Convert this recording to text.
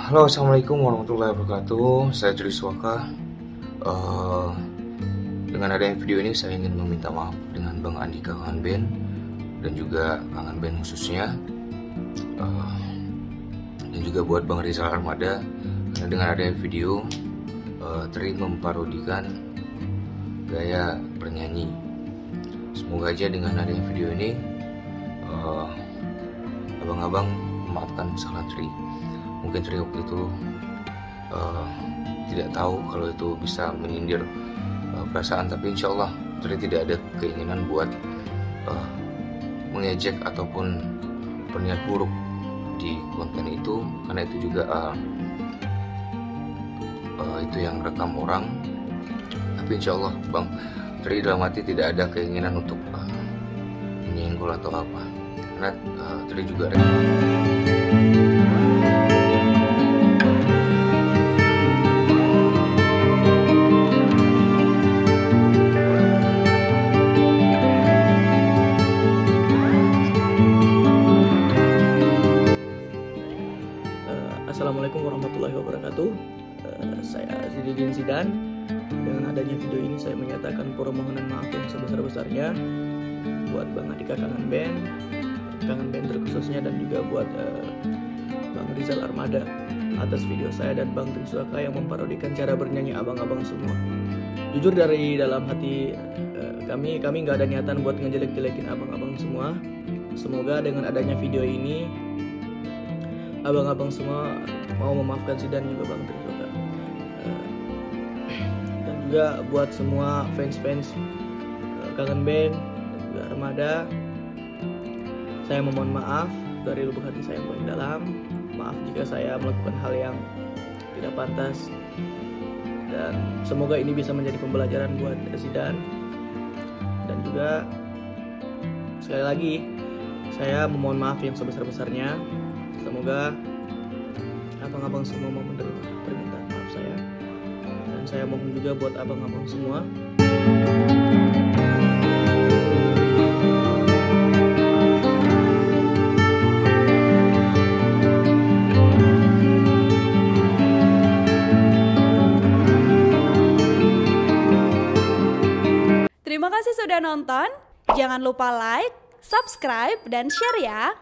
Halo, assalamualaikum warahmatullahi wabarakatuh. Saya Juri Swaka. Dengan adanya video ini, saya ingin meminta maaf dengan Bang Andika Kangen Band dan juga Kangen Band khususnya, dan juga buat Bang Rizal Armada, karena dengan adanya video Tri memparodikan gaya bernyanyi. Semoga aja dengan adanya video ini abang-abang memaafkan kesalahan Tri. Mungkin Tri waktu itu tidak tahu kalau itu bisa menyindir perasaan, tapi insya Allah Tri tidak ada keinginan buat mengejek ataupun berniat buruk di konten itu, karena itu juga itu yang rekam orang. Tapi insya Allah Bang Tri dalam hati tidak ada keinginan untuk menyenggol atau apa, karena Tri juga Assalamualaikum warahmatullahi wabarakatuh. Saya Zididin Zidan. Dengan adanya video ini saya menyatakan permohonan maaf yang sebesar-besarnya buat Bang Andika Kangen Band terkhususnya, dan juga buat Bang Rizal Armada atas video saya dan Bang Tri Swaka yang memparodikan cara bernyanyi abang-abang semua. Jujur dari dalam hati kami nggak ada niatan buat ngejelek-jelekin abang-abang semua. Semoga dengan adanya video ini abang-abang semua mau memaafkan Zidan juga Bang Tri Swaka. Dan juga buat semua fans-fans Kangen Band dan juga Armada, saya memohon maaf dari lubuk hati saya yang paling dalam. Maaf jika saya melakukan hal yang tidak pantas, dan semoga ini bisa menjadi pembelajaran buat Zidan. Dan juga sekali lagi saya memohon maaf yang sebesar-besarnya. Semoga abang-abang semua mau menerima permintaan maaf saya, dan saya mohon juga buat abang-abang semua Terima kasih sudah nonton. Jangan lupa like, subscribe, dan share ya.